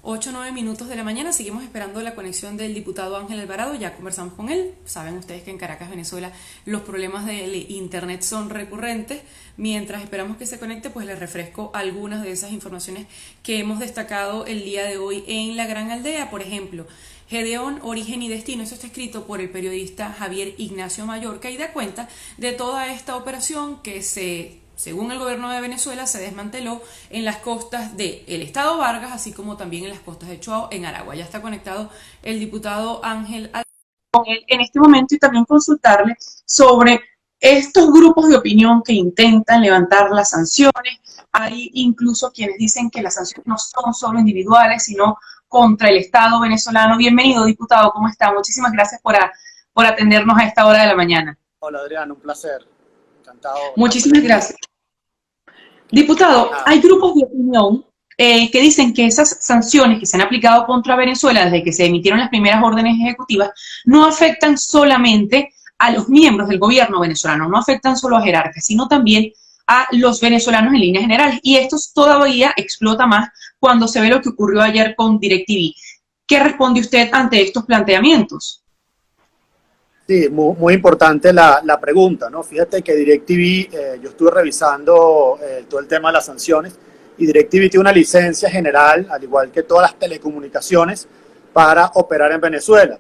8 o 9 minutos de la mañana. Seguimos esperando la conexión del diputado Ángel Alvarado. Ya conversamos con él. Saben ustedes que en Caracas, Venezuela, los problemas del internet son recurrentes. Mientras esperamos que se conecte, pues les refresco algunas de esas informaciones que hemos destacado el día de hoy en la Gran Aldea. Por ejemplo, Gedeón, Origen y Destino, eso está escrito por el periodista Javier Ignacio Mallorca y da cuenta de toda esta operación que según el gobierno de Venezuela, se desmanteló en las costas del estado Vargas, así como también en las costas de Chuao, en Aragua. Ya está conectado el diputado Ángel con él en este momento y también consultarle sobre estos grupos de opinión que intentan levantar las sanciones. Hay incluso quienes dicen que las sanciones no son solo individuales, sino contra el Estado venezolano. Bienvenido, diputado, ¿cómo está? Muchísimas gracias por atendernos a esta hora de la mañana. Hola, Adrián, un placer. Encantado. Muchísimas gracias. Diputado, hay grupos de opinión que dicen que esas sanciones que se han aplicado contra Venezuela desde que se emitieron las primeras órdenes ejecutivas no afectan solamente a los miembros del gobierno venezolano, no afectan solo a jerarcas, sino también a los venezolanos en líneas generales. Y esto todavía explota más cuando se ve lo que ocurrió ayer con DirecTV. ¿Qué responde usted ante estos planteamientos? Sí, muy importante la pregunta, ¿no? Fíjate que DirecTV, yo estuve revisando todo el tema de las sanciones y DirecTV tiene una licencia general, al igual que todas las telecomunicaciones, para operar en Venezuela.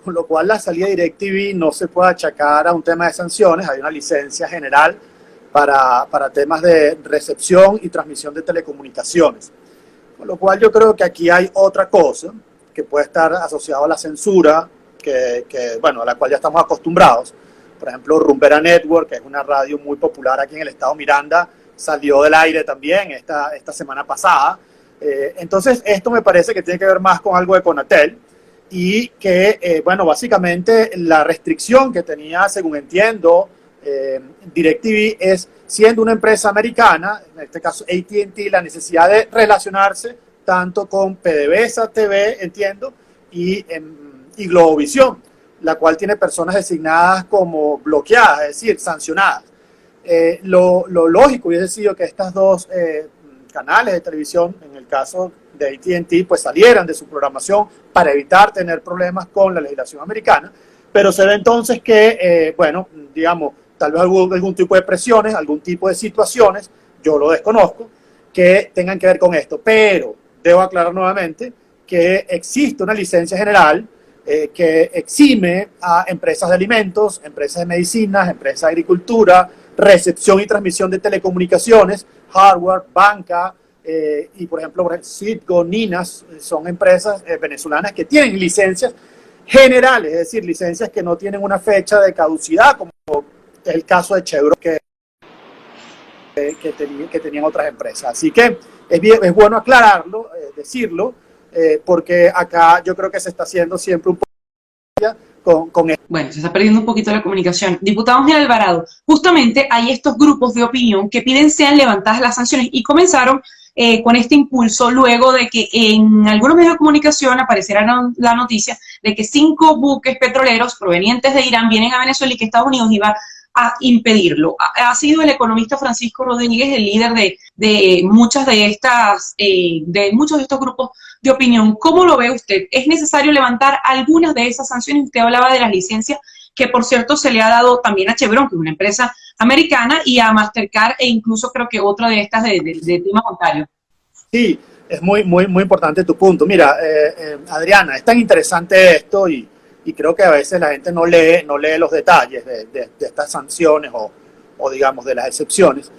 Con lo cual la salida de DirecTV no se puede achacar a un tema de sanciones, hay una licencia general para temas de recepción y transmisión de telecomunicaciones. Con lo cual yo creo que aquí hay otra cosa que puede estar asociada a la censura, bueno, a la cual ya estamos acostumbrados. Por ejemplo, Rumbera Network, que es una radio muy popular aquí en el estado Miranda, salió del aire también esta semana pasada. Entonces, esto me parece que tiene que ver más con algo de Conatel y que, bueno, básicamente la restricción que tenía, según entiendo, DirecTV es, siendo una empresa americana, en este caso AT&T, la necesidad de relacionarse tanto con PDVSA TV, entiendo, y Globovisión, la cual tiene personas designadas como bloqueadas, es decir, sancionadas. Lo lógico hubiese sido que estas dos canales de televisión, en el caso de AT&T, pues salieran de su programación para evitar tener problemas con la legislación americana, pero se ve entonces que, bueno, digamos, tal vez algún tipo de presiones, algún tipo de situaciones, yo lo desconozco, que tengan que ver con esto, pero debo aclarar nuevamente que existe una licencia general que exime a empresas de alimentos, empresas de medicinas, empresas de agricultura, recepción y transmisión de telecomunicaciones, hardware, banca, y por ejemplo Citgo, Ninas, son empresas venezolanas que tienen licencias generales, es decir, licencias que no tienen una fecha de caducidad, como es el caso de Chevron que tenían otras empresas. Así que es bueno aclararlo, decirlo, porque acá yo creo que se está haciendo siempre un poco con esto. Bueno, se está perdiendo un poquito la comunicación. Diputado Ángel Alvarado, justamente hay estos grupos de opinión que piden sean levantadas las sanciones y comenzaron con este impulso luego de que en algunos medios de comunicación apareciera la noticia de que 5 buques petroleros provenientes de Irán vienen a Venezuela y que Estados Unidos iba a impedirlo. Ha sido el economista Francisco Rodríguez el líder de muchos de estos grupos de opinión. ¿Cómo lo ve usted? ¿Es necesario levantar algunas de esas sanciones? Usted hablaba de las licencias que, por cierto, se le ha dado también a Chevron, que es una empresa americana, y a Mastercard, e incluso creo que otra de estas de tema bancario. Sí, es muy importante tu punto. Mira, Adriana, es tan interesante esto y creo que a veces la gente no lee los detalles de estas sanciones o digamos de las excepciones,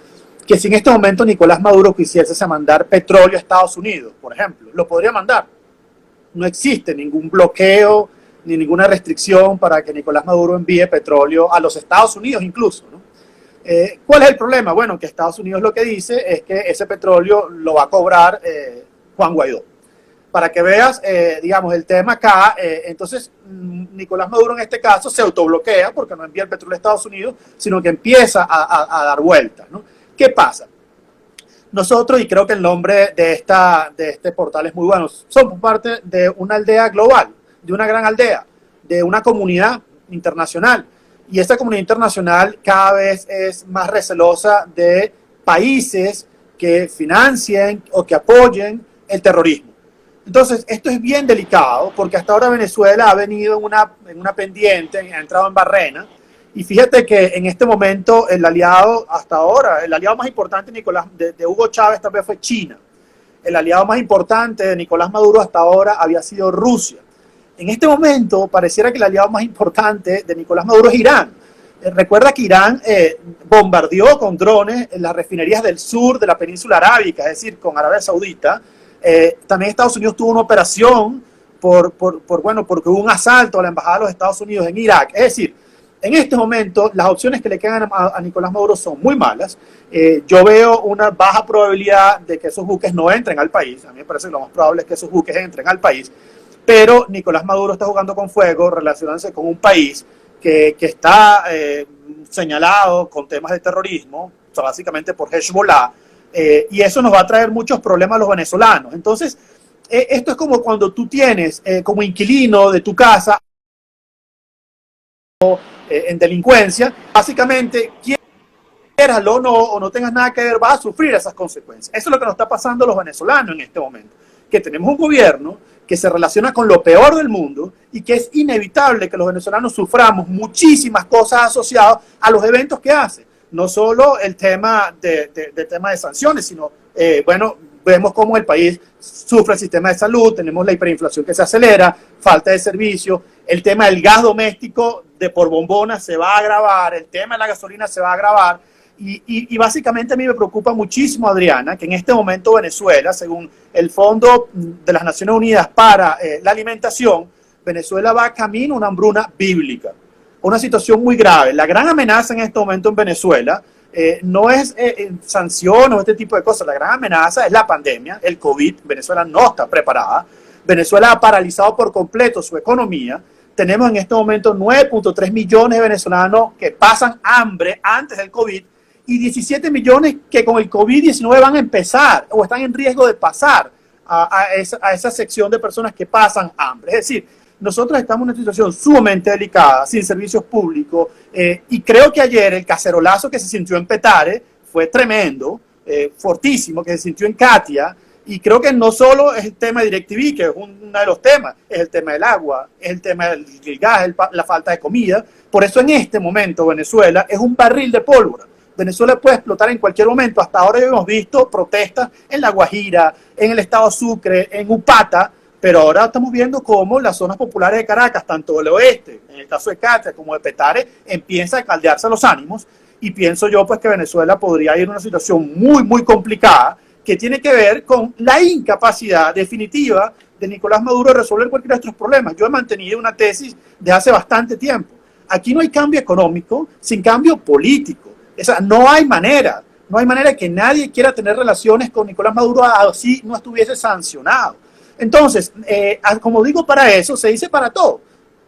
que si en este momento Nicolás Maduro quisiese mandar petróleo a Estados Unidos, por ejemplo, lo podría mandar. No existe ningún bloqueo ni ninguna restricción para que Nicolás Maduro envíe petróleo a los Estados Unidos incluso, ¿no? ¿Cuál es el problema? Bueno, que Estados Unidos lo que dice es que ese petróleo lo va a cobrar Juan Guaidó. Para que veas, digamos, el tema acá, entonces Nicolás Maduro en este caso se autobloquea porque no envía el petróleo a Estados Unidos, sino que empieza a dar vueltas, ¿no? ¿Qué pasa? Nosotros, y creo que el nombre de este portal es muy bueno, somos parte de una aldea global, de una gran aldea, de una comunidad internacional. Y esta comunidad internacional cada vez es más recelosa de países que financien o que apoyen el terrorismo. Entonces, esto es bien delicado porque hasta ahora Venezuela ha venido en una pendiente, ha entrado en barrena. Y fíjate que en este momento el aliado, hasta ahora, el aliado más importante de Hugo Chávez tal vez fue China. El aliado más importante de Nicolás Maduro hasta ahora había sido Rusia. En este momento pareciera que el aliado más importante de Nicolás Maduro es Irán. Recuerda que Irán bombardeó con drones en las refinerías del sur de la península arábica, es decir, con Arabia Saudita. También Estados Unidos tuvo una operación porque hubo un asalto a la embajada de los Estados Unidos en Irak. Es decir, en este momento las opciones que le quedan a Nicolás Maduro son muy malas. Yo veo una baja probabilidad de que esos buques no entren al país. A mí me parece que lo más probable es que esos buques entren al país. Pero Nicolás Maduro está jugando con fuego, relacionándose con un país que está señalado con temas de terrorismo, o sea, básicamente por Hezbollah, y eso nos va a traer muchos problemas a los venezolanos. Entonces, esto es como cuando tú tienes como inquilino de tu casa en delincuencia, básicamente, quieraslo o no tengas nada que ver, vas a sufrir esas consecuencias. Eso es lo que nos está pasando a los venezolanos en este momento, que tenemos un gobierno que se relaciona con lo peor del mundo y que es inevitable que los venezolanos suframos muchísimas cosas asociadas a los eventos que hace. No solo el tema tema de sanciones, sino, vemos cómo el país sufre el sistema de salud, tenemos la hiperinflación que se acelera, falta de servicio, el tema del gas doméstico de por bombona se va a agravar, el tema de la gasolina se va a agravar. Y básicamente a mí me preocupa muchísimo, Adriana, que en este momento Venezuela, según el Fondo de las Naciones Unidas para la Alimentación, Venezuela va camino a una hambruna bíblica, una situación muy grave. La gran amenaza en este momento en Venezuela no es sanciones o este tipo de cosas, la gran amenaza es la pandemia, el COVID. Venezuela no está preparada, Venezuela ha paralizado por completo su economía. Tenemos en este momento 9.3 millones de venezolanos que pasan hambre antes del COVID, y 17 millones que con el COVID-19 van a empezar o están en riesgo de pasar a esa sección de personas que pasan hambre. Es decir, nosotros estamos en una situación sumamente delicada, sin servicios públicos, y creo que ayer el cacerolazo que se sintió en Petare fue tremendo, fortísimo, que se sintió en Katia, y creo que no solo es el tema de DirecTV, que es uno de los temas, es el tema del agua, es el tema del gas, la falta de comida. Por eso en este momento Venezuela es un barril de pólvora. Venezuela puede explotar en cualquier momento. Hasta ahora hemos visto protestas en La Guajira, en el estado Sucre, en Upata, pero ahora estamos viendo cómo las zonas populares de Caracas, tanto del oeste, en el caso de Catia, como de Petare, empiezan a caldearse los ánimos, y pienso yo pues que Venezuela podría ir en una situación muy, muy complicada, que tiene que ver con la incapacidad definitiva de Nicolás Maduro de resolver cualquiera de estos problemas. Yo he mantenido una tesis de hace bastante tiempo. Aquí no hay cambio económico sin cambio político. O sea, no hay manera que nadie quiera tener relaciones con Nicolás Maduro así no estuviese sancionado. Entonces, como digo, para eso se dice para todo.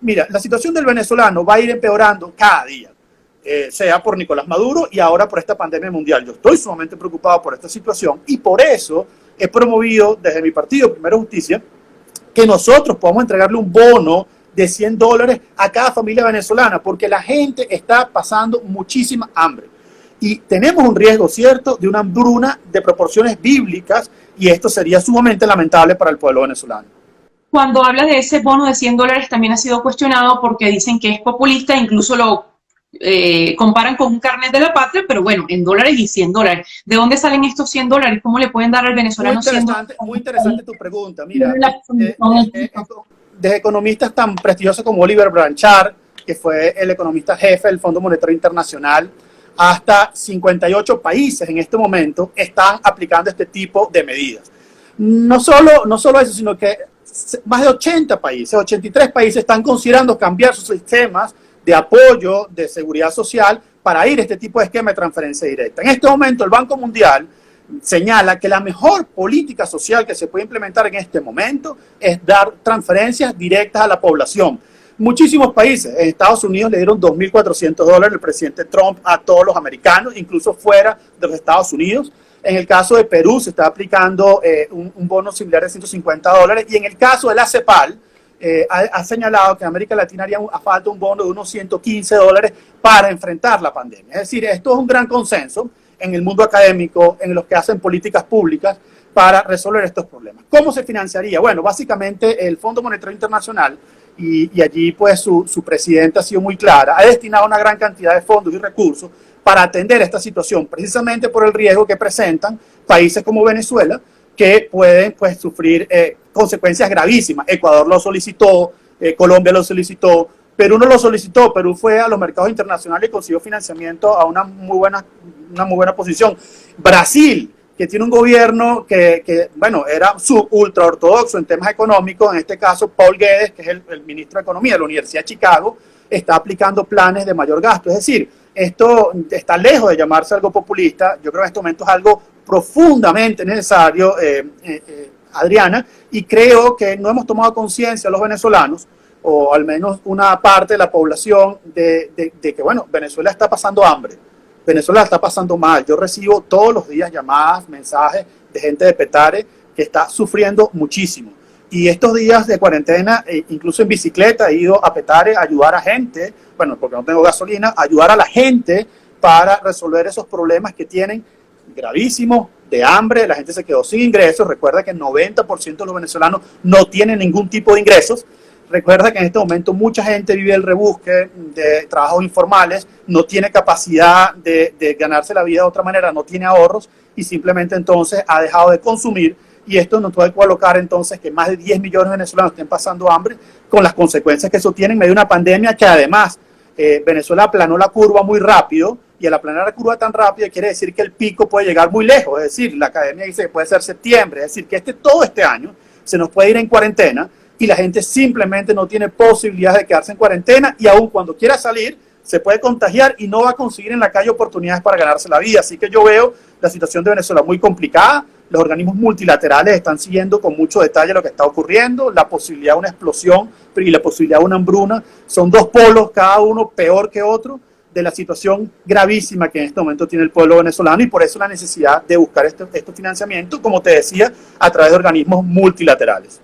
Mira, la situación del venezolano va a ir empeorando cada día, sea por Nicolás Maduro y ahora por esta pandemia mundial. Yo estoy sumamente preocupado por esta situación y por eso he promovido desde mi partido, Primero Justicia, que nosotros podamos entregarle un bono de $100 a cada familia venezolana, porque la gente está pasando muchísima hambre. Y tenemos un riesgo cierto de una hambruna de proporciones bíblicas, y esto sería sumamente lamentable para el pueblo venezolano. Cuando habla de ese bono de $100 también ha sido cuestionado porque dicen que es populista, incluso lo comparan con un carnet de la patria, pero bueno, en dólares y $100. ¿De dónde salen estos $100? ¿Cómo le pueden dar al venezolano $100? Muy interesante tu pregunta. Mira, desde economistas tan prestigiosos como Oliver Blanchard, que fue el economista jefe del Fondo Monetario Internacional, hasta 58 países en este momento están aplicando este tipo de medidas. No solo eso, sino que más de 80 países, 83 países están considerando cambiar sus sistemas de apoyo de seguridad social para ir a este tipo de esquema de transferencia directa. En este momento el Banco Mundial señala que la mejor política social que se puede implementar en este momento es dar transferencias directas a la población. Muchísimos países, en Estados Unidos le dieron $2.400 el presidente Trump a todos los americanos, incluso fuera de los Estados Unidos. En el caso de Perú se está aplicando un bono similar de $150, y en el caso de la CEPAL ha señalado que en América Latina haría falta un bono de unos $115 para enfrentar la pandemia. Es decir, esto es un gran consenso en el mundo académico, en los que hacen políticas públicas, para resolver estos problemas. ¿Cómo se financiaría? Bueno, básicamente el Fondo Monetario Internacional, y allí pues su presidenta ha sido muy clara, ha destinado una gran cantidad de fondos y recursos para atender esta situación, precisamente por el riesgo que presentan países como Venezuela, que pueden pues sufrir consecuencias gravísimas. Ecuador lo solicitó, Colombia lo solicitó, Perú no lo solicitó, Perú fue a los mercados internacionales y consiguió financiamiento a una muy buena posición. Brasil, que tiene un gobierno que bueno, era ultra ortodoxo en temas económicos, en este caso Paul Guedes, que es el ministro de Economía de la Universidad de Chicago, está aplicando planes de mayor gasto. Es decir, esto está lejos de llamarse algo populista. Yo creo que en este momento es algo profundamente necesario, Adriana, y creo que no hemos tomado conciencia los venezolanos, o al menos una parte de la población, de que, bueno, Venezuela está pasando hambre, Venezuela está pasando mal. Yo recibo todos los días llamadas, mensajes de gente de Petare que está sufriendo muchísimo. Y estos días de cuarentena, incluso en bicicleta, he ido a Petare a ayudar a gente, bueno, porque no tengo gasolina, ayudar a la gente para resolver esos problemas que tienen gravísimos de hambre. La gente se quedó sin ingresos. Recuerda que el 90% de los venezolanos no tienen ningún tipo de ingresos. Recuerda que en este momento mucha gente vive el rebusque de trabajos informales, no tiene capacidad de ganarse la vida de otra manera, no tiene ahorros y simplemente entonces ha dejado de consumir. Y esto nos puede colocar entonces que más de 10 millones de venezolanos estén pasando hambre, con las consecuencias que eso tiene en medio de una pandemia que además Venezuela aplanó la curva muy rápido, y al aplanar la curva tan rápida quiere decir que el pico puede llegar muy lejos. Es decir, la academia dice que puede ser septiembre, es decir, que todo este año se nos puede ir en cuarentena y la gente simplemente no tiene posibilidad de quedarse en cuarentena, y aun cuando quiera salir se puede contagiar y no va a conseguir en la calle oportunidades para ganarse la vida. Así que yo veo la situación de Venezuela muy complicada. Los organismos multilaterales están siguiendo con mucho detalle lo que está ocurriendo. La posibilidad de una explosión y la posibilidad de una hambruna son dos polos, cada uno peor que otro, de la situación gravísima que en este momento tiene el pueblo venezolano, y por eso la necesidad de buscar este financiamiento, como te decía, a través de organismos multilaterales.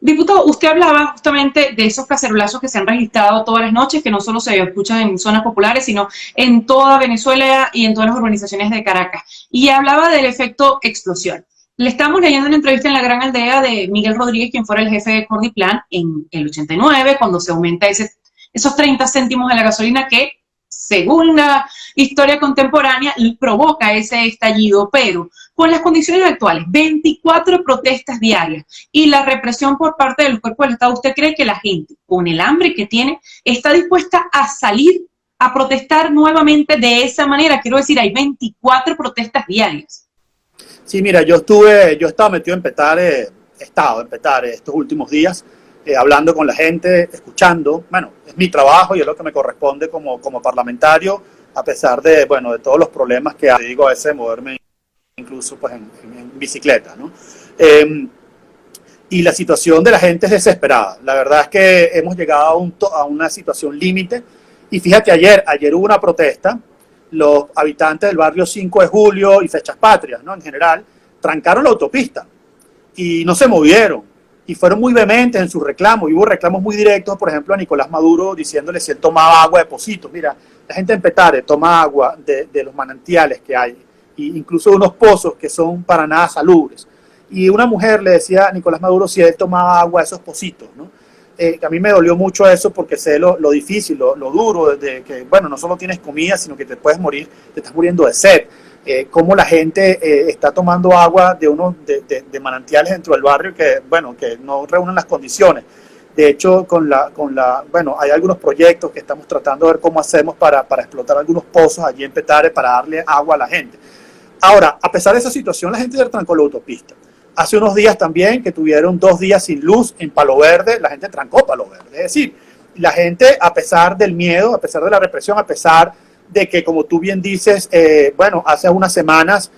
Diputado, usted hablaba justamente de esos cacerolazos que se han registrado todas las noches, que no solo se escuchan en zonas populares, sino en toda Venezuela y en todas las urbanizaciones de Caracas. Y hablaba del efecto explosión. Le estamos leyendo una entrevista en La Gran Aldea de Miguel Rodríguez, quien fuera el jefe de Cordiplan en el 89, cuando se aumenta esos 30 céntimos de la gasolina que, según la historia contemporánea, provoca ese estallido, pero con las condiciones actuales, 24 protestas diarias y la represión por parte de los cuerpos del Estado, ¿usted cree que la gente, con el hambre que tiene, está dispuesta a salir a protestar nuevamente de esa manera? Quiero decir, hay 24 protestas diarias. Sí, mira, yo estaba metido en Petare, he estado en Petare estos últimos días, hablando con la gente, escuchando. Bueno, es mi trabajo y es lo que me corresponde como parlamentario, a pesar de, bueno, de todos los problemas que hay, digo, a veces moverme incluso pues en bicicleta, ¿no? Y la situación de la gente es desesperada. La verdad es que hemos llegado a una situación límite. Y fíjate, ayer hubo una protesta. Los habitantes del barrio 5 de Julio y Fechas Patrias, ¿no?, en general, trancaron la autopista y no se movieron. Y fueron muy vehementes en sus reclamos. Y hubo reclamos muy directos, por ejemplo, a Nicolás Maduro, diciéndole si él tomaba agua de Pocitos. Mira, la gente en Petare toma agua de los manantiales que hay, e incluso de unos pozos que son para nada salubres. Y una mujer le decía a Nicolás Maduro si él tomaba agua de esos pocitos, ¿no? A mí me dolió mucho eso, porque sé lo difícil, lo duro de que, bueno, no solo tienes comida, sino que te puedes morir, te estás muriendo de sed. Cómo la gente está tomando agua de manantiales dentro del barrio que, bueno, que no reúnen las condiciones. De hecho, bueno, hay algunos proyectos que estamos tratando de ver cómo hacemos para explotar algunos pozos allí en Petare para darle agua a la gente. Ahora, a pesar de esa situación, la gente se trancó la autopista. Hace unos días también, que tuvieron 2 días sin luz en Palo Verde, la gente trancó Palo Verde. Es decir, la gente, a pesar del miedo, a pesar de la represión, a pesar de que, como tú bien dices, bueno, hace unas semanas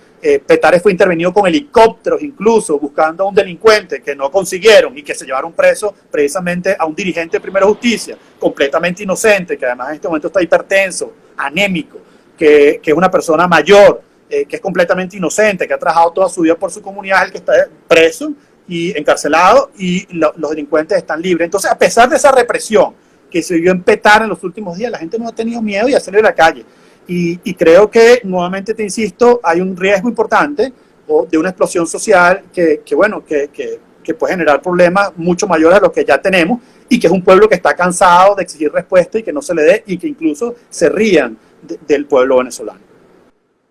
Petare fue intervenido con helicópteros, incluso buscando a un delincuente que no consiguieron y que se llevaron preso precisamente a un dirigente de Primera Justicia, completamente inocente, que además en este momento está hipertenso, anémico, que es una persona mayor, que es completamente inocente, que ha trabajado toda su vida por su comunidad, el que está preso y encarcelado, y los delincuentes están libres. Entonces, a pesar de esa represión que se vio en Petare en los últimos días, la gente no ha tenido miedo y ha salido a la calle. Y creo que, nuevamente te insisto, hay un riesgo importante o de una explosión social que puede generar problemas mucho mayores a los que ya tenemos, y que es un pueblo que está cansado de exigir respuesta y que no se le dé, y que incluso se rían del pueblo venezolano.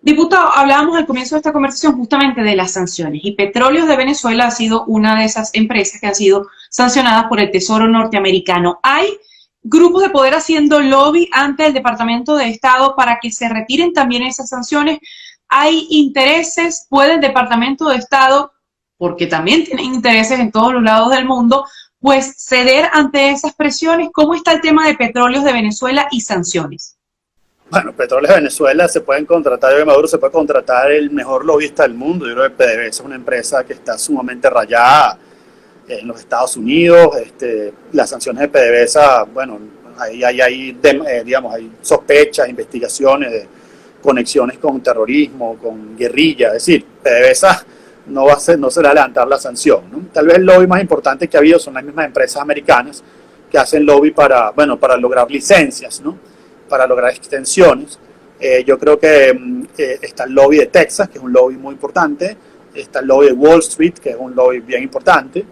Diputado, hablábamos al comienzo de esta conversación justamente de las sanciones, y Petróleos de Venezuela ha sido una de esas empresas que han sido sancionadas por el Tesoro norteamericano. ¿Hay grupos de poder haciendo lobby ante el Departamento de Estado para que se retiren también esas sanciones? ¿Hay intereses? ¿Puede el Departamento de Estado, porque también tienen intereses en todos los lados del mundo, pues ceder ante esas presiones? ¿Cómo está el tema de Petróleos de Venezuela y sanciones? Bueno, Petróleos de Venezuela se pueden contratar, yo creo que Maduro se puede contratar el mejor lobista del mundo. Yo creo que PDVSA es una empresa que está sumamente rayada en los Estados Unidos. Las sanciones de PDVSA, bueno, hay sospechas, investigaciones de conexiones con terrorismo, con guerrilla. Es decir, PDVSA no se le va a levantar la sanción, ¿no? Tal vez el lobby más importante que ha habido son las mismas empresas americanas que hacen lobby para lograr licencias, ¿no? Para lograr extensiones. Yo creo que está el lobby de Texas, que es un lobby muy importante, está el lobby de Wall Street, que es un lobby bien importante,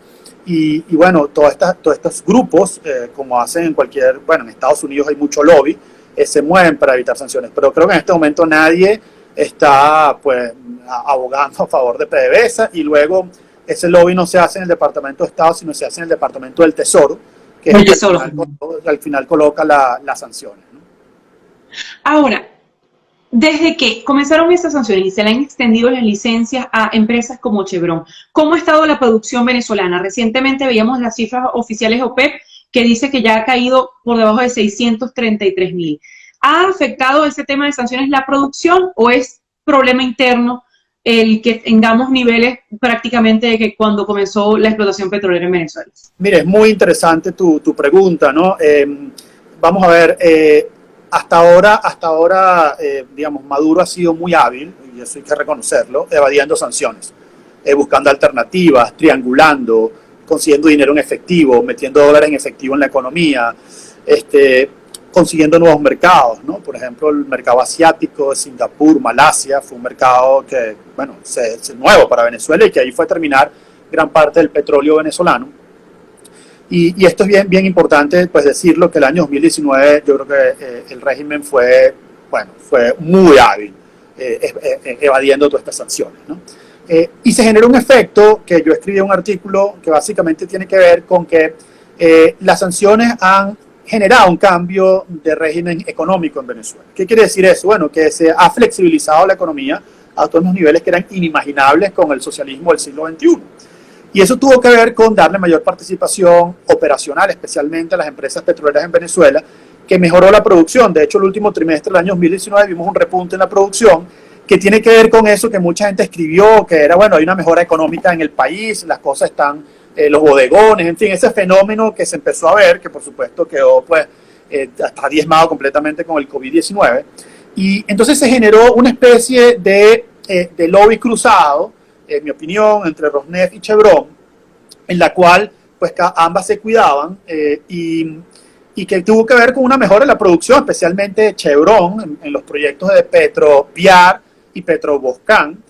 y bueno, todos estos grupos, como hacen en Estados Unidos hay mucho lobby, se mueven para evitar sanciones, pero creo que en este momento nadie está pues abogando a favor de PDVSA, y luego ese lobby no se hace en el Departamento de Estado, sino se hace en el Departamento del Tesoro, que es el que al final coloca las sanciones. Ahora, desde que comenzaron estas sanciones y se le han extendido las licencias a empresas como Chevron, ¿cómo ha estado la producción venezolana? Recientemente veíamos las cifras oficiales de OPEP que dice que ya ha caído por debajo de 633.000. ¿Ha afectado ese tema de sanciones la producción o es problema interno el que tengamos niveles prácticamente de que cuando comenzó la explotación petrolera en Venezuela? Mire, es muy interesante tu pregunta, ¿no? Vamos a ver, hasta ahora, digamos, Maduro ha sido muy hábil, y eso hay que reconocerlo, evadiendo sanciones, buscando alternativas, triangulando, consiguiendo dinero en efectivo, metiendo dólares en efectivo en la economía, consiguiendo nuevos mercados, ¿no? Por ejemplo, el mercado asiático, Singapur, Malasia, fue un mercado que, bueno, es nuevo para Venezuela, y que ahí fue a terminar gran parte del petróleo venezolano. Y esto es bien importante pues decirlo, que el año 2019 yo creo que el régimen fue muy hábil evadiendo todas estas sanciones, ¿no? Y se generó un efecto que yo escribí un artículo que básicamente tiene que ver con que las sanciones han generado un cambio de régimen económico en Venezuela. ¿Qué quiere decir eso? Bueno, que se ha flexibilizado la economía a todos los niveles que eran inimaginables con el socialismo del siglo XXI. Y eso tuvo que ver con darle mayor participación operacional, especialmente a las empresas petroleras en Venezuela, que mejoró la producción. De hecho, el último trimestre del año 2019 vimos un repunte en la producción, que tiene que ver con eso que mucha gente escribió, que era, bueno, hay una mejora económica en el país, las cosas están, los bodegones, en fin, ese fenómeno que se empezó a ver, que por supuesto quedó pues hasta diezmado completamente con el COVID-19. Y entonces se generó una especie de lobby cruzado, en mi opinión, entre Rosneft y Chevron, en la cual pues ambas se cuidaban, y que tuvo que ver con una mejora en la producción, especialmente Chevron en los proyectos de Petroviar y Petroboscán,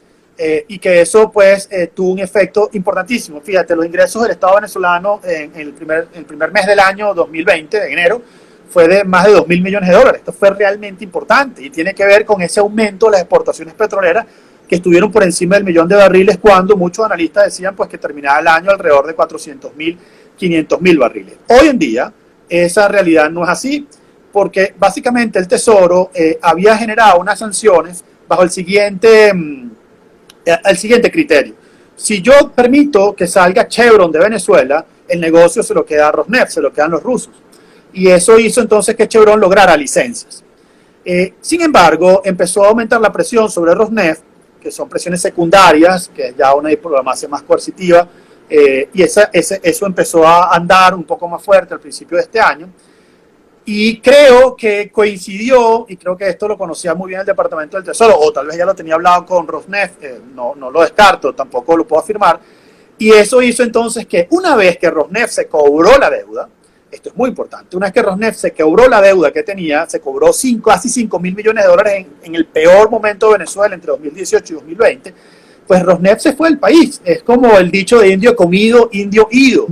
y que eso pues tuvo un efecto importantísimo. Fíjate, los ingresos del Estado venezolano en el primer mes del año 2020, de enero, fue de más de 2.000 millones de dólares. Esto fue realmente importante y tiene que ver con ese aumento de las exportaciones petroleras, que estuvieron por encima del 1.000.000 de barriles, cuando muchos analistas decían pues que terminaba el año alrededor de 400.000, 500.000 barriles. Hoy en día esa realidad no es así, porque básicamente el Tesoro había generado unas sanciones bajo el siguiente criterio. Si yo permito que salga Chevron de Venezuela, el negocio se lo queda a Rosneft, se lo quedan los rusos. Y eso hizo entonces que Chevron lograra licencias. Sin embargo, empezó a aumentar la presión sobre Rosneft, que son presiones secundarias, que es ya una diplomacia más coercitiva, y eso empezó a andar un poco más fuerte al principio de este año. Y creo que coincidió, y creo que esto lo conocía muy bien el Departamento del Tesoro, o tal vez ya lo tenía hablado con Rosneft, no lo descarto, tampoco lo puedo afirmar, y eso hizo entonces que una vez que Rosneft se cobró la deuda, esto es muy importante, una vez que Rosneft se cobró la deuda que tenía, se cobró casi 5.000 millones de dólares en el peor momento de Venezuela entre 2018 y 2020, pues Rosneft se fue del país. Es como el dicho de indio comido, indio ido.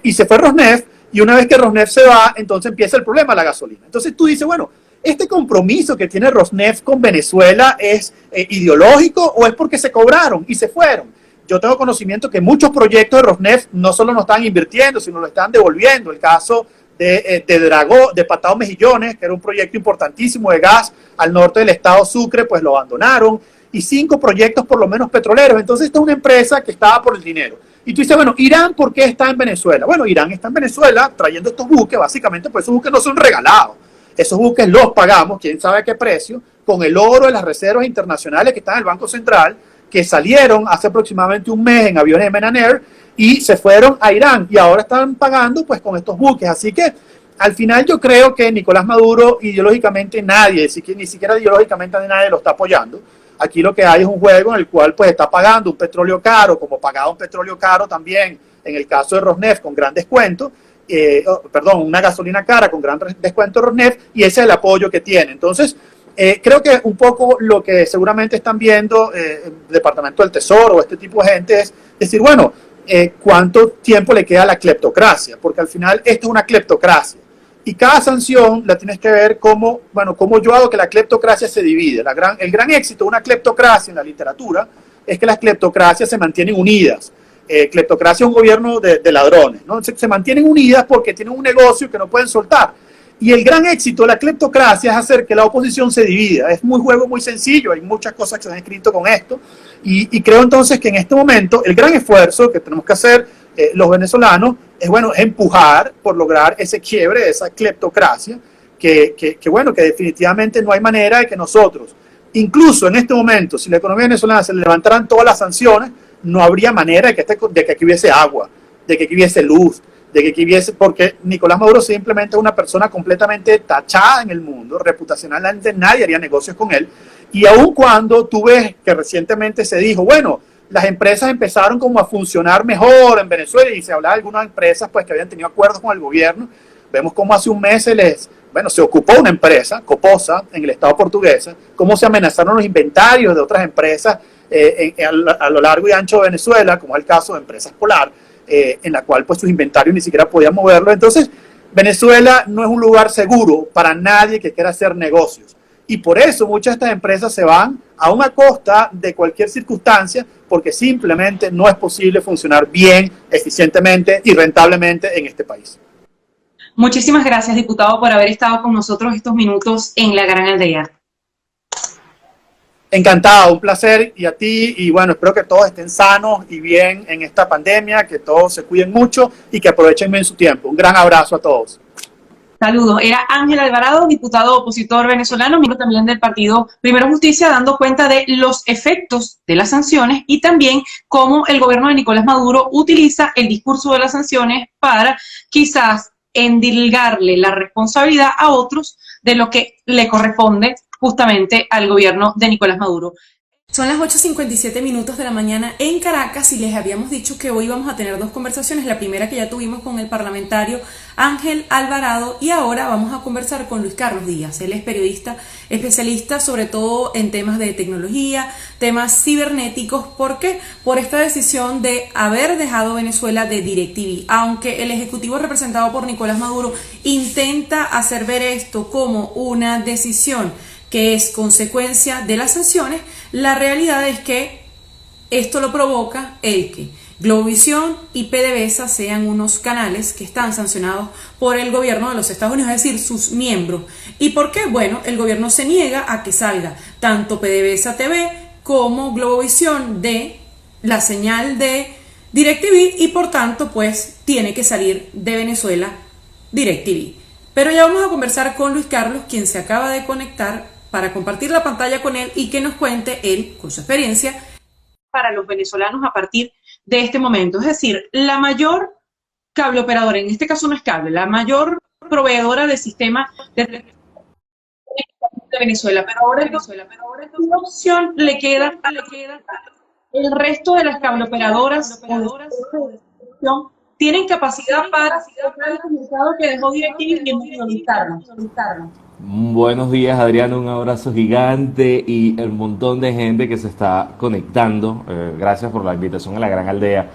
Y se fue Rosneft, y una vez que Rosneft se va, entonces empieza el problema de la gasolina. Entonces tú dices, bueno, ¿este compromiso que tiene Rosneft con Venezuela es ideológico o es porque se cobraron y se fueron? Yo tengo conocimiento que muchos proyectos de Rosneft no solo no están invirtiendo, sino lo están devolviendo. El caso de Dragó, de Patao Mejillones, que era un proyecto importantísimo de gas al norte del estado Sucre, pues lo abandonaron. Y 5 proyectos por lo menos petroleros. Entonces esta es una empresa que estaba por el dinero. Y tú dices, bueno, Irán, ¿por qué está en Venezuela? Bueno, Irán está en Venezuela trayendo estos buques, básicamente, pues esos buques no son regalados. Esos buques los pagamos, quién sabe a qué precio, con el oro de las reservas internacionales que están en el Banco Central, que salieron hace aproximadamente un mes en aviones de Menaner y se fueron a Irán y ahora están pagando pues con estos buques. Así que al final yo creo que Nicolás Maduro ideológicamente nadie, ni siquiera ideológicamente nadie lo está apoyando. Aquí lo que hay es un juego en el cual pues está pagando un petróleo caro, como pagaba un petróleo caro también en el caso de Rosneft con gran descuento, una gasolina cara con gran descuento de Rosneft, y ese es el apoyo que tiene. Entonces, creo que un poco lo que seguramente están viendo el Departamento del Tesoro o este tipo de gente es decir, bueno, ¿cuánto tiempo le queda a la cleptocracia? Porque al final esto es una cleptocracia. Y cada sanción la tienes que ver como, bueno, cómo yo hago que la cleptocracia se divide. El gran éxito de una cleptocracia en la literatura es que las cleptocracias se mantienen unidas. Cleptocracia es un gobierno de ladrones, ¿no? Se mantienen unidas porque tienen un negocio que no pueden soltar. Y el gran éxito de la cleptocracia es hacer que la oposición se divida. Es un juego muy sencillo, hay muchas cosas que se han escrito con esto. Y creo entonces que en este momento el gran esfuerzo que tenemos que hacer los venezolanos es, bueno, empujar por lograr ese quiebre de esa cleptocracia que definitivamente no hay manera de que nosotros, incluso en este momento, si la economía venezolana se levantaran todas las sanciones, no habría manera de que aquí hubiese agua, de que aquí hubiese luz, de que aquí hubiese, porque Nicolás Maduro simplemente es una persona completamente tachada en el mundo, reputacionalmente nadie haría negocios con él, y aun cuando tú ves que recientemente se dijo, bueno, las empresas empezaron como a funcionar mejor en Venezuela y se hablaba de algunas empresas pues que habían tenido acuerdos con el gobierno. Vemos cómo hace un mes se ocupó una empresa, Coposa, en el estado portuguesa, cómo se amenazaron los inventarios de otras empresas a lo largo y ancho de Venezuela, como es el caso de Empresas Polar, en la cual pues sus inventarios ni siquiera podían moverlo. Entonces, Venezuela no es un lugar seguro para nadie que quiera hacer negocios. Y por eso muchas de estas empresas se van aún a costa de cualquier circunstancia, porque simplemente no es posible funcionar bien, eficientemente y rentablemente en este país. Muchísimas gracias, diputado, por haber estado con nosotros estos minutos en La Gran Aldea. Encantado, un placer, y a ti, y bueno, espero que todos estén sanos y bien en esta pandemia, que todos se cuiden mucho y que aprovechen bien su tiempo. Un gran abrazo a todos. Saludos. Era Ángel Alvarado, diputado opositor venezolano, miembro también del partido Primero Justicia, dando cuenta de los efectos de las sanciones y también cómo el gobierno de Nicolás Maduro utiliza el discurso de las sanciones para quizás endilgarle la responsabilidad a otros de lo que le corresponde justamente al gobierno de Nicolás Maduro. Son las 8:57 minutos de la mañana en Caracas y les habíamos dicho que hoy vamos a tener 2 conversaciones. La primera que ya tuvimos con el parlamentario Ángel Alvarado y ahora vamos a conversar con Luis Carlos Díaz. Él es periodista especialista sobre todo en temas de tecnología, temas cibernéticos. ¿Por qué? Por esta decisión de haber dejado Venezuela de DirecTV. Aunque el ejecutivo representado por Nicolás Maduro intenta hacer ver esto como una decisión que es consecuencia de las sanciones, la realidad es que esto lo provoca el que Globovisión y PDVSA sean unos canales que están sancionados por el gobierno de los Estados Unidos, es decir, sus miembros. ¿Y por qué? Bueno, el gobierno se niega a que salga tanto PDVSA TV como Globovisión de la señal de DirecTV y por tanto pues tiene que salir de Venezuela DirecTV. Pero ya vamos a conversar con Luis Carlos, quien se acaba de conectar para compartir la pantalla con él y que nos cuente él, con su experiencia, para los venezolanos a partir de este momento. Es decir, la mayor cable operadora, en este caso no es cable, la mayor proveedora de sistema de Venezuela, pero ahora la opción le queda el resto de las cable operadoras tienen capacidad para comprar el mercado que dejó DirecTV y monopolizarlo. Buenos días, Adriano, un abrazo gigante y el montón de gente que se está conectando. Gracias por la invitación a la Gran Aldea.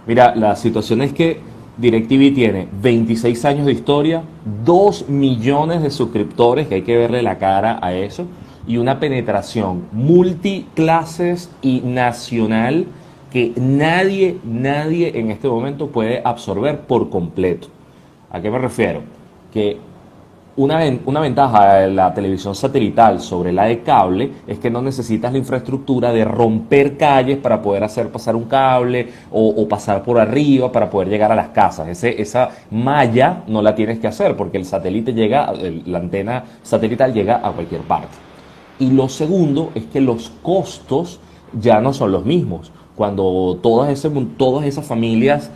Mira, la situación es que DirecTV tiene 26 años de historia, 2 millones de suscriptores, que hay que verle la cara a eso, y una penetración multiclases y nacional que nadie en este momento puede absorber por completo. ¿A qué me refiero? Que una ventaja de la televisión satelital sobre la de cable es que no necesitas la infraestructura de romper calles para poder hacer pasar un cable o pasar por arriba para poder llegar a las casas. Esa malla no la tienes que hacer porque el satélite llega, la antena satelital llega a cualquier parte. Y lo segundo es que los costos ya no son los mismos. Cuando todas esas familias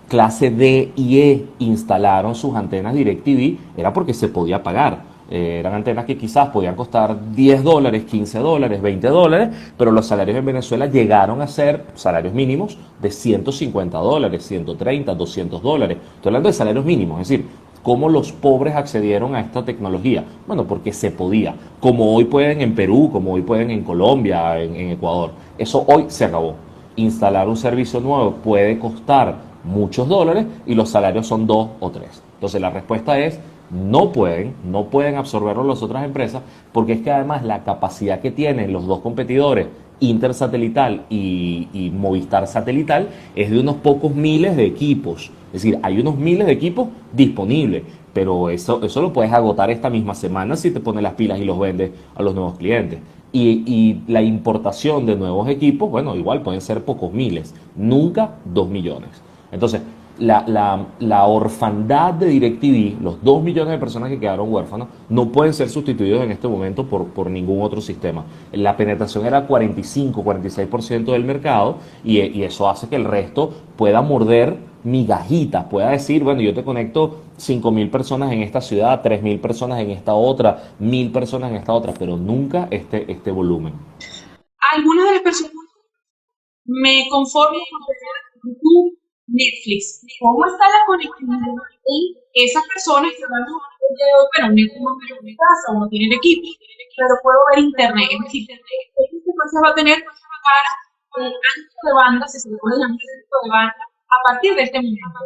clase D y E instalaron sus antenas DirecTV, era porque se podía pagar. Eran antenas que quizás podían costar $10, $15, $20, pero los salarios en Venezuela llegaron a ser salarios mínimos de $150, 130, $200. Estoy hablando de salarios mínimos, es decir, ¿cómo los pobres accedieron a esta tecnología? Bueno, porque se podía. Como hoy pueden en Perú, como hoy pueden en Colombia, en Ecuador. Eso hoy se acabó. Instalar un servicio nuevo puede costar muchos dólares y los salarios son 2 o 3. Entonces la respuesta es no pueden absorberlo las otras empresas porque es que además la capacidad que tienen los dos competidores, Intersatelital y Movistar Satelital, es de unos pocos miles de equipos. Es decir, hay unos miles de equipos disponibles, pero eso lo puedes agotar esta misma semana si te pones las pilas y los vendes a los nuevos clientes. Y la importación de nuevos equipos, bueno, igual pueden ser pocos miles, nunca 2 millones. Entonces, la orfandad de DirecTV, los 2 millones de personas que quedaron huérfanos, no pueden ser sustituidos en este momento por ningún otro sistema. La penetración era 45-46% del mercado y eso hace que el resto pueda morder migajitas, pueda decir, bueno, yo te conecto 5.000 personas en esta ciudad, 3.000 personas en esta otra, 1.000 personas en esta otra, pero nunca este volumen. Algunas de las personas me conformo con YouTube, Netflix. ¿Cómo está la conectividad en esas personas que van a bueno, no tienen casa o no tienen equipo, pero puedo ver internet? Es decir, ¿qué consecuencias va a tener para el ancho de banda, si se le puede llamar ancho de banda, a partir de este momento?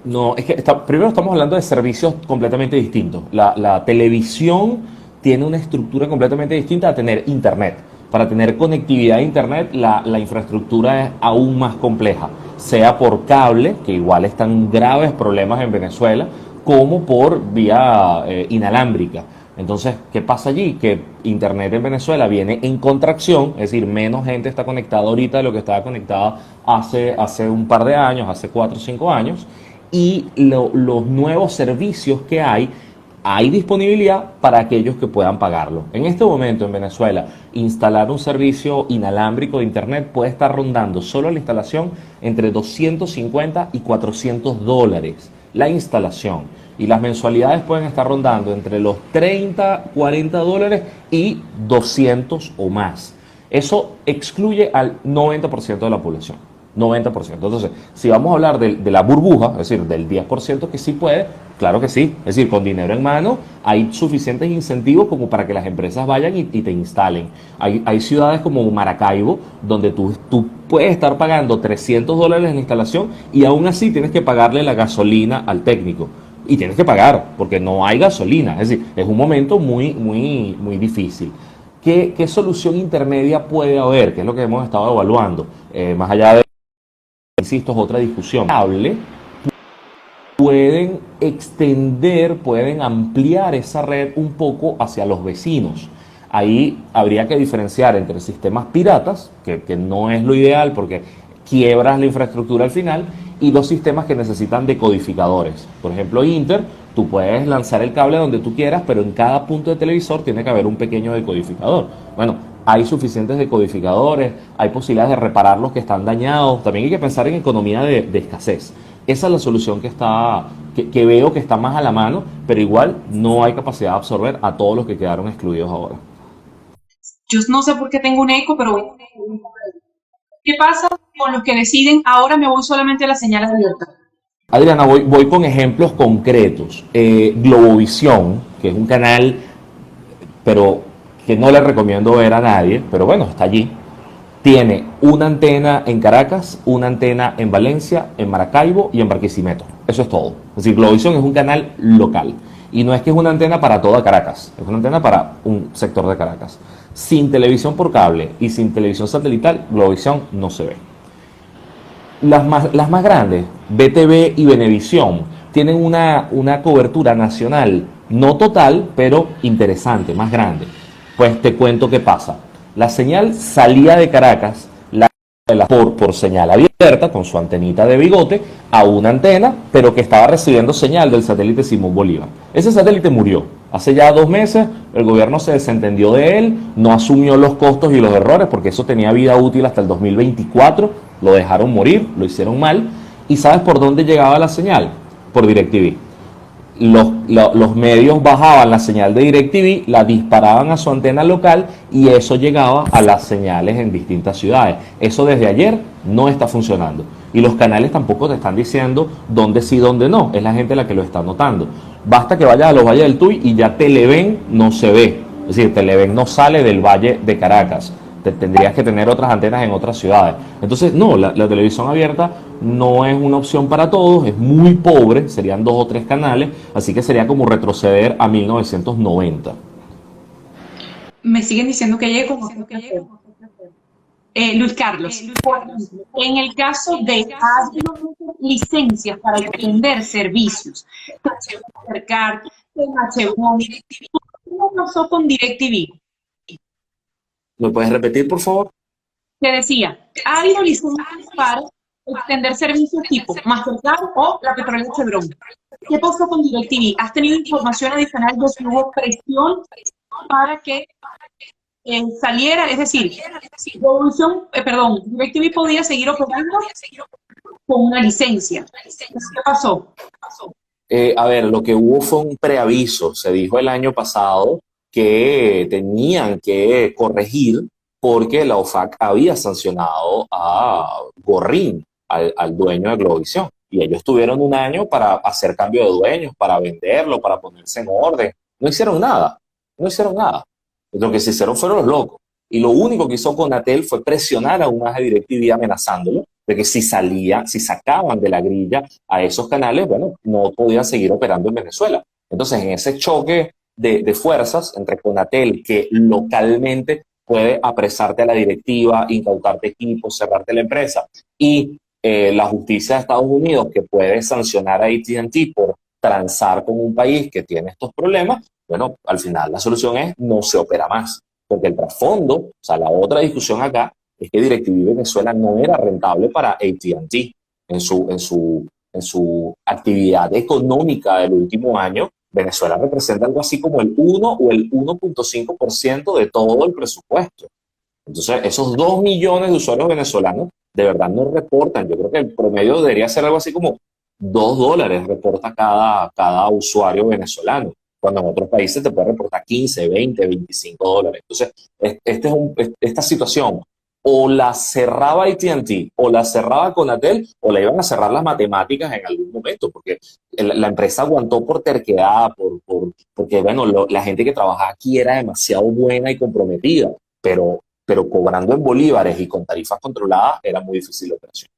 No, es que primero estamos hablando de servicios completamente distintos. La televisión tiene una estructura completamente distinta a tener internet. Para tener conectividad a internet, la infraestructura es aún más compleja, sea por cable, que igual están graves problemas en Venezuela, como por vía inalámbrica. Entonces, ¿qué pasa allí? Que internet en Venezuela viene en contracción, es decir, menos gente está conectada ahorita de lo que estaba conectada hace un par de años, hace 4 o 5 años, y los nuevos servicios que hay disponibilidad para aquellos que puedan pagarlo. En este momento en Venezuela, instalar un servicio inalámbrico de internet puede estar rondando solo la instalación entre 250 y $400 la instalación. Y las mensualidades pueden estar rondando entre los 30, $40 y 200 o más. Eso excluye al 90% de la población. 90%. Entonces, si vamos a hablar de la burbuja, es decir, del 10% que sí puede, claro que sí. Es decir, con dinero en mano hay suficientes incentivos como para que las empresas vayan y te instalen. Hay ciudades como Maracaibo, donde tú puedes estar pagando $300 en la instalación y aún así tienes que pagarle la gasolina al técnico. Y tienes que pagar, porque no hay gasolina. Es decir, es un momento muy difícil. ¿Qué solución intermedia puede haber? Que es lo que hemos estado evaluando. Más allá de, insisto, es otra discusión. Pueden extender, pueden ampliar esa red un poco hacia los vecinos. Ahí habría que diferenciar entre sistemas piratas, que no es lo ideal porque quiebras la infraestructura al final, y los sistemas que necesitan decodificadores. Por ejemplo, Inter, tú puedes lanzar el cable donde tú quieras, pero en cada punto de televisor tiene que haber un pequeño decodificador. Bueno, hay suficientes decodificadores, hay posibilidades de reparar los que están dañados. También hay que pensar en economía de escasez. Esa es la solución que veo que está más a la mano, pero igual no hay capacidad de absorber a todos los que quedaron excluidos ahora. Yo no sé por qué tengo un eco, pero ¿Qué pasa con los que deciden ahora me voy solamente a la señal abierta? Adriana, voy con ejemplos concretos. Globovisión, que es un canal, pero que no le recomiendo ver a nadie, pero bueno, está allí. Tiene una antena en Caracas, una antena en Valencia, en Maracaibo y en Barquisimeto. Eso es todo. Es decir, Globovisión es un canal local. Y no es que es una antena para toda Caracas, es una antena para un sector de Caracas. Sin televisión por cable y sin televisión satelital, Globovisión no se ve. Las más grandes, BTV y Venevisión, tienen una cobertura nacional, no total, pero interesante, más grande. Pues te cuento qué pasa. La señal salía de Caracas por señal abierta, con su antenita de bigote, a una antena, pero que estaba recibiendo señal del satélite Simón Bolívar. Ese satélite murió. Hace ya 2 meses, el gobierno se desentendió de él, no asumió los costos y los errores, porque eso tenía vida útil hasta el 2024, lo dejaron morir, lo hicieron mal. ¿Y sabes por dónde llegaba la señal? Por DirecTV. Los medios bajaban la señal de DirecTV, la disparaban a su antena local y eso llegaba a las señales en distintas ciudades. Eso desde ayer no está funcionando. Y los canales tampoco te están diciendo dónde sí, dónde no. Es la gente la que lo está notando. Basta que vayas a los valles del Tuy y ya Televen no se ve. Es decir, Televen no sale del Valle de Caracas. Tendrías que tener otras antenas en otras ciudades. Entonces, no, la televisión abierta no es una opción para todos, es muy pobre, serían 2 o 3 canales, así que sería como retroceder a 1990. Me siguen diciendo que llegue como Luis Carlos, en el caso de licencias para extender servicios, acercar, ¿cómo pasó con DirecTV? ¿Me puedes repetir, por favor? Te decía, ha habido licencias para extender servicios tipo Mastercard o la petrolera Chevron. ¿Qué pasó con DirecTV? ¿Has tenido información adicional de que hubo presión para que saliera? Es decir, DirecTV podía seguir operando con una licencia. ¿Qué pasó? A ver, lo que hubo fue un preaviso. Se dijo el año pasado que tenían que corregir porque la OFAC había sancionado a Gorrín, al dueño de Globovisión. Y ellos tuvieron un año para hacer cambio de dueños, para venderlo, para ponerse en orden. No hicieron nada, no hicieron nada. Lo que se hicieron fueron los locos. Y lo único que hizo Conatel fue presionar aún más a DirecTV amenazándolo de que si sacaban de la grilla a esos canales, bueno, no podían seguir operando en Venezuela. Entonces, en ese choque de fuerzas entre Conatel, que localmente puede apresarte a la directiva, incautarte equipos, cerrarte la empresa, y la justicia de Estados Unidos, que puede sancionar a AT&T por transar con un país que tiene estos problemas, bueno, al final la solución es no se opera más. Porque el trasfondo, o sea, la otra discusión acá es que DirecTV Venezuela no era rentable para AT&T en su actividad económica del último año. Venezuela representa algo así como el 1 o el 1.5% de todo el presupuesto. Entonces, esos 2 millones de usuarios venezolanos de verdad no reportan. Yo creo que el promedio debería ser algo así como $2 reporta cada usuario venezolano, cuando en otros países te puede reportar 15, 20, $25. Entonces, esta situación o la cerraba AT&T o la cerraba Conatel o la iban a cerrar las matemáticas en algún momento, porque la empresa aguantó por terquedad, porque bueno, la gente que trabajaba aquí era demasiado buena y comprometida, pero cobrando en bolívares y con tarifas controladas era muy difícil la operación.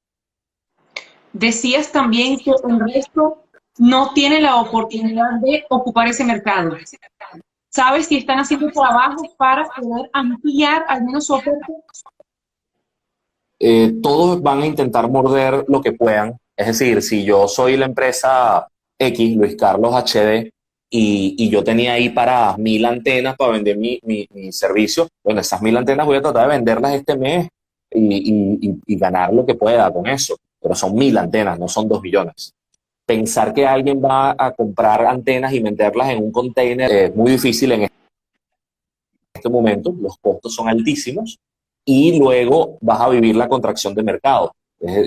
Decías también que el resto no tiene la oportunidad de ocupar ese mercado. ¿Sabes si están haciendo trabajos para poder ampliar al menos su oferta? Todos van a intentar morder lo que puedan. Es decir, si yo soy la empresa X, Luis Carlos HD, y yo tenía ahí para 1.000 antenas para vender mi servicio, bueno, esas 1.000 antenas voy a tratar de venderlas este mes y ganar lo que pueda con eso. Pero son 1.000 antenas, no son 2 millones. Pensar que alguien va a comprar antenas y meterlas en un container es muy difícil en este momento. Los costos son altísimos y luego vas a vivir la contracción de mercado.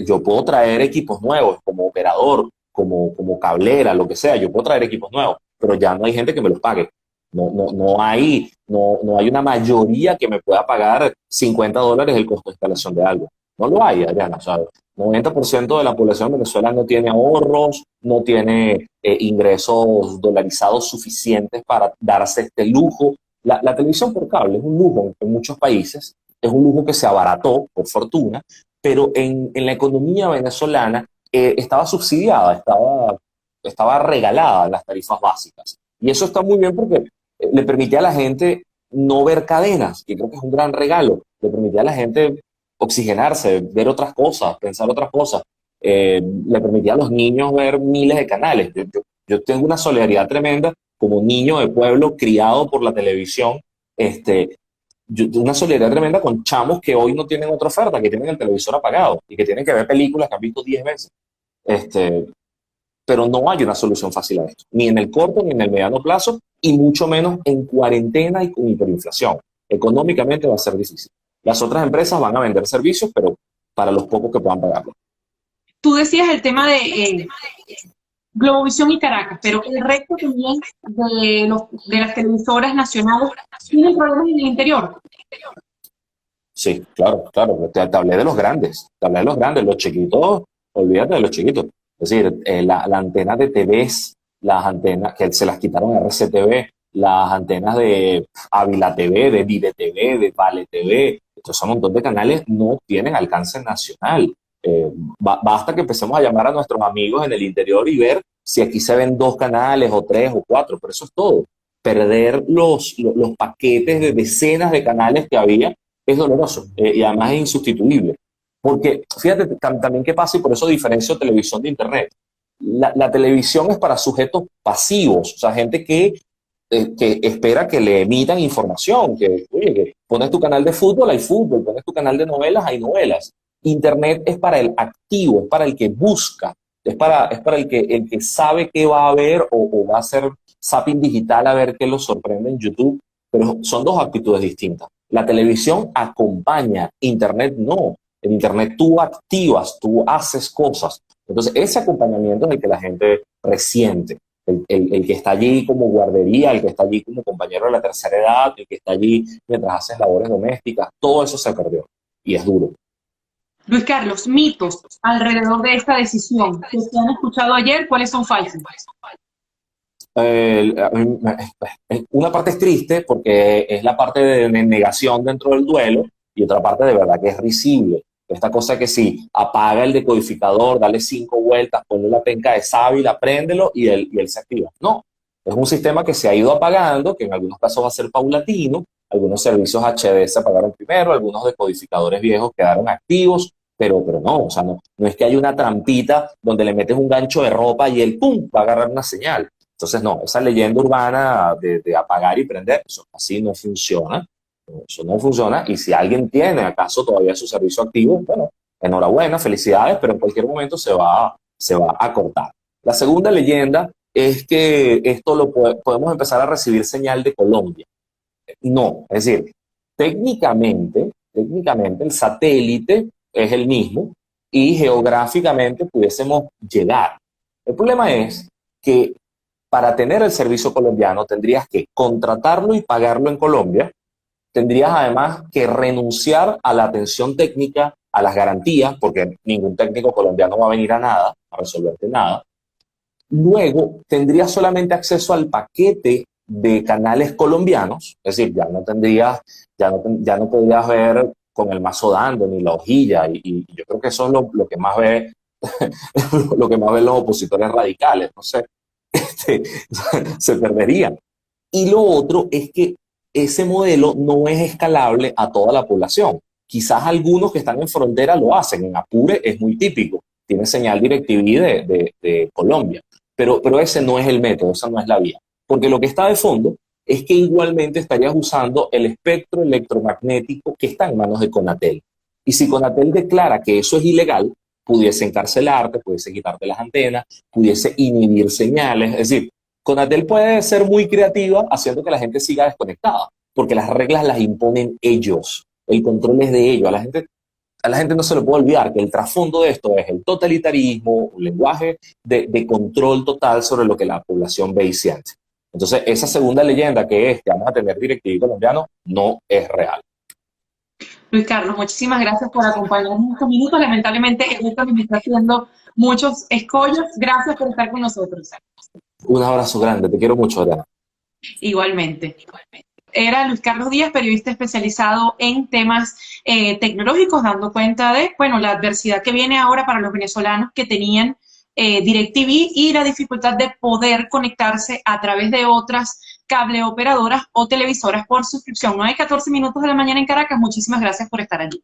Yo puedo traer equipos nuevos como operador, como cablera, lo que sea. Yo puedo traer equipos nuevos, pero ya no hay gente que me los pague. No hay una mayoría que me pueda pagar $50 el costo de instalación de algo. No lo hay, Adriana. O sea, 90% de la población de Venezuela no tiene ahorros, no tiene ingresos dolarizados suficientes para darse este lujo. La televisión por cable es un lujo en muchos países, es un lujo que se abarató, por fortuna, pero en la economía venezolana estaba subsidiada, estaba regalada en las tarifas básicas. Y eso está muy bien porque le permitía a la gente no ver cadenas, que creo que es un gran regalo. Le permitía a la gente oxigenarse, ver otras cosas, pensar otras cosas. Le permitía a los niños ver miles de canales. Yo tengo una solidaridad tremenda como niño de pueblo criado por la televisión. Una solidaridad tremenda con chamos que hoy no tienen otra oferta, que tienen el televisor apagado y que tienen que ver películas que han visto 10 veces. Este, pero no hay una solución fácil a esto, ni en el corto ni en el mediano plazo, y mucho menos en cuarentena y con hiperinflación. Económicamente va a ser difícil. Las otras empresas van a vender servicios, pero para los pocos que puedan pagarlo. Tú decías el tema de Globovisión y Caracas, pero el resto también de las televisoras nacionales tienen problemas en el interior. Sí, claro, claro. Te hablé de los grandes, los chiquitos, olvídate de los chiquitos. Es decir, la antena de TVs, las antenas que se las quitaron a RCTV, las antenas de Ávila TV, de Vive TV, de Vale TV, estos un montón de canales no tienen alcance nacional. Basta que empecemos a llamar a nuestros amigos en el interior y ver si aquí se ven 2 canales o 3 o 4, pero eso es todo. Perder los paquetes de decenas de canales que había es doloroso y además es insustituible. Porque fíjate también qué pasa, y por eso diferencio televisión de internet. La televisión es para sujetos pasivos, o sea, gente que espera que le emitan información, oye, que pones tu canal de fútbol, hay fútbol, pones tu canal de novelas, hay novelas. Internet es para el activo, es para el que busca, es para el que sabe qué va a ver o va a hacer zapping digital a ver qué lo sorprende en YouTube, pero son 2 actitudes distintas. La televisión acompaña, Internet no. En Internet tú activas, tú haces cosas. Entonces, ese acompañamiento es el que la gente resiente. El que está allí como guardería, el que está allí como compañero de la tercera edad, el que está allí mientras haces labores domésticas, todo eso se perdió. Y es duro. Luis Carlos, mitos alrededor de esta decisión que se han escuchado ayer, ¿cuáles son falsos? Una parte es triste porque es la parte de negación dentro del duelo y otra parte de verdad que es risible. Esta cosa que sí, apaga el decodificador, dale 5 vueltas, ponle la penca de sábila, préndelo y él se activa. No, es un sistema que se ha ido apagando, que en algunos casos va a ser paulatino, algunos servicios HD se apagaron primero, algunos decodificadores viejos quedaron activos, pero no, o sea, no es que hay una trampita donde le metes un gancho de ropa y él ¡pum! Va a agarrar una señal. Entonces, no, esa leyenda urbana de apagar y prender, eso así no funciona. Eso no funciona, y si alguien tiene acaso todavía su servicio activo, bueno, enhorabuena, felicidades, pero en cualquier momento se va a cortar. La segunda leyenda es que esto podemos empezar a recibir señal de Colombia. No, es decir, técnicamente el satélite es el mismo y geográficamente pudiésemos llegar. El problema es que para tener el servicio colombiano tendrías que contratarlo y pagarlo en Colombia. Tendrías además que renunciar a la atención técnica, a las garantías, porque ningún técnico colombiano va a venir a nada, a resolverte nada. Luego tendrías solamente acceso al paquete de canales colombianos, es decir, ya no podrías ver con el mazo dando ni la hojilla, y yo creo que eso es lo que más ve lo que más ven los opositores radicales, no sé, se perderían. Y lo otro es que ese modelo no es escalable a toda la población. Quizás algunos que están en frontera lo hacen. En Apure es muy típico. Tiene señal DirecTV de Colombia. Pero ese no es el método, esa no es la vía. Porque lo que está de fondo es que igualmente estarías usando el espectro electromagnético que está en manos de Conatel. Y si Conatel declara que eso es ilegal, pudiese encarcelarte, pudiese quitarte las antenas, pudiese inhibir señales. Es decir, Conatel puede ser muy creativa haciendo que la gente siga desconectada, porque las reglas las imponen ellos, el control es de ellos. A la gente no se le puede olvidar que el trasfondo de esto es el totalitarismo, un lenguaje de control total sobre lo que la población ve y siente. Entonces, esa segunda leyenda que vamos a tener DirecTV colombiano no es real. Luis Carlos, muchísimas gracias por acompañarnos en estos minutos. Lamentablemente, el gusto me está haciendo muchos escollos. Gracias por estar con nosotros. Un abrazo grande, te quiero mucho, Adriana. Igualmente. Era Luis Carlos Díaz, periodista especializado en temas tecnológicos, dando cuenta de, bueno, la adversidad que viene ahora para los venezolanos que tenían DirecTV y la dificultad de poder conectarse a través de otras cable operadoras o televisoras por suscripción. 9:14 minutos de la mañana en Caracas. Muchísimas gracias por estar allí.